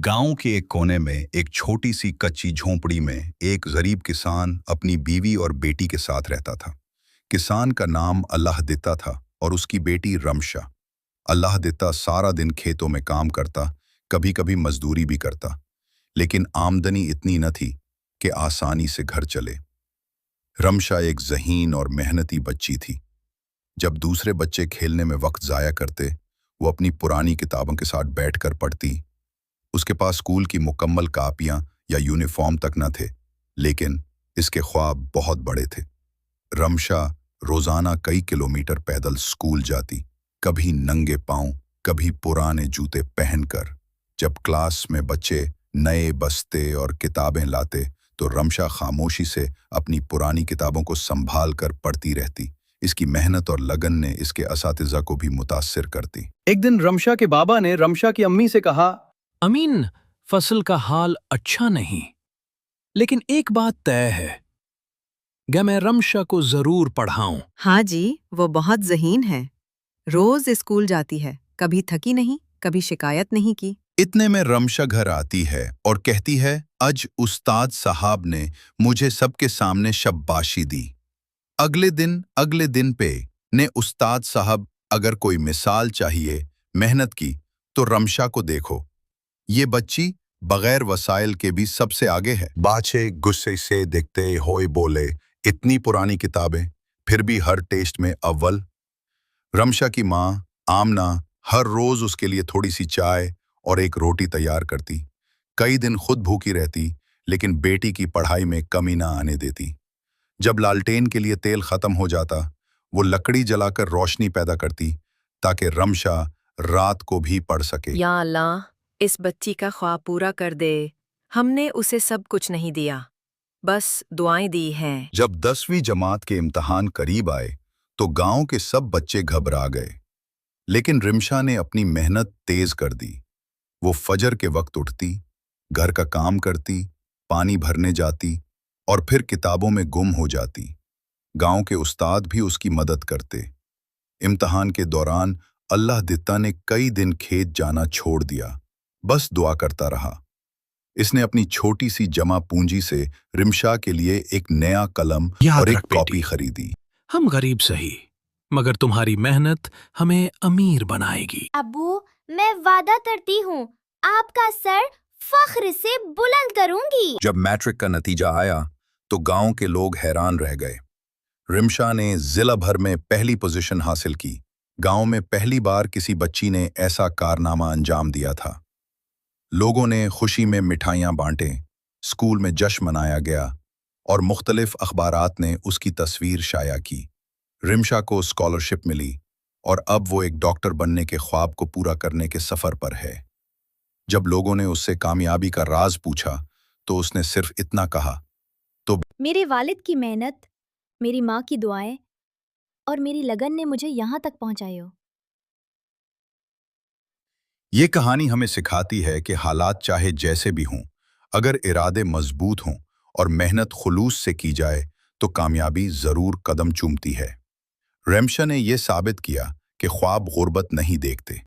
गांव के एक कोने में एक छोटी सी कच्ची झोंपड़ी में एक गरीब किसान अपनी बीवी और बेटी के साथ रहता था। किसान का नाम अल्लाह दित्ता था और उसकी बेटी रमशा। अल्लाह दित्ता सारा दिन खेतों में काम करता, कभी कभी मजदूरी भी करता, लेकिन आमदनी इतनी न थी कि आसानी से घर चले। रमशा एक ज़हीन और मेहनती बच्ची थी। जब दूसरे बच्चे खेलने में वक्त ज़ाया करते, वो अपनी पुरानी किताबों के साथ बैठकर पढ़ती। उसके पास स्कूल की मुकम्मल कापियां या यूनिफॉर्म तक न थे, लेकिन इसके ख्वाब बहुत बड़े थे। रमशा रोजाना कई किलोमीटर पैदल स्कूल जाती, कभी नंगे पांव, कभी पुराने जूते पहनकर। जब क्लास में बच्चे नए बस्ते और किताबें लाते तो रमशा खामोशी से अपनी पुरानी किताबों को संभाल कर पढ़ती रहती। इसकी मेहनत और लगन ने इसके असातिज़ा को भी मुतासिर करती। एक दिन रमशा के बाबा ने रमशा की अम्मी से कहा, अमीन, फसल का हाल अच्छा नहीं, लेकिन एक बात तय है कि मैं रमशा को जरूर पढ़ाऊं। हाँ जी, वो बहुत ज़हीन है। रोज स्कूल जाती है, कभी थकी नहीं, कभी शिकायत नहीं की। इतने में रमशा घर आती है और कहती है, आज उस्ताद साहब ने मुझे सबके सामने शाबाशी दी। अगले दिन पे ने उस्ताद साहब अगर कोई मिसाल चाहिए मेहनत की तो रमशा को देखो, ये बच्ची बगैर वसाइल के भी सबसे आगे है। बाचे गुस्से से देखते होए बोले, इतनी पुरानी किताबें फिर भी हर टेस्ट में अव्वल। रमशा की माँ आमना हर रोज उसके लिए थोड़ी सी चाय और एक रोटी तैयार करती। कई दिन खुद भूखी रहती, लेकिन बेटी की पढ़ाई में कमी ना आने देती। जब लालटेन के लिए तेल खत्म हो जाता, वो लकड़ी जलाकर रोशनी पैदा करती ताकि रमशा रात को भी पढ़ सके। या अल्लाह, इस बच्ची का ख्वाब पूरा कर दे। हमने उसे सब कुछ नहीं दिया, बस दुआएं दी हैं। जब 10वीं जमात के इम्तिहान करीब आए तो गांव के सब बच्चे घबरा गए, लेकिन रमशा ने अपनी मेहनत तेज कर दी। वो फजर के वक्त उठती, घर का काम करती, पानी भरने जाती और फिर किताबों में गुम हो जाती। गांव के उस्ताद भी उसकी मदद करते। इम्तिहान के दौरान अल्लाह दित्ता ने कई दिन खेत जाना छोड़ दिया, बस दुआ करता रहा। इसने अपनी छोटी सी जमा पूंजी से रमशा के लिए एक नया कलम और एक कॉपी खरीदी। हम गरीब सही, मगर तुम्हारी मेहनत हमें अमीर बनाएगी। अब्बू, मैं वादा करती हूँ, आपका सर फख्र से बुलंद करूंगी। जब मैट्रिक का नतीजा आया तो गांव के लोग हैरान रह गए। रमशा ने जिला भर में पहली पोजीशन हासिल की। गांव में पहली बार किसी बच्ची ने ऐसा कारनामा अंजाम दिया था। लोगों ने खुशी में मिठाइयां बांटे, स्कूल में जश्न मनाया गया और मुख्तलिफ अखबारात ने उसकी तस्वीर शाया की। रमशा को स्कॉलरशिप मिली और अब वो एक डॉक्टर बनने के ख्वाब को पूरा करने के सफ़र पर है। जब लोगों ने उससे कामयाबी का राज पूछा तो उसने सिर्फ इतना कहा, तो मेरे वालिद की मेहनत, मेरी माँ की दुआएं और मेरी लगन ने मुझे यहाँ तक पहुँचाए हो। ये कहानी हमें सिखाती है कि हालात चाहे जैसे भी हों, अगर इरादे मजबूत हों और मेहनत खुलूस से की जाए तो कामयाबी ज़रूर कदम चूमती है। रमशा ने यह साबित किया कि ख्वाब गुर्बत नहीं देखते।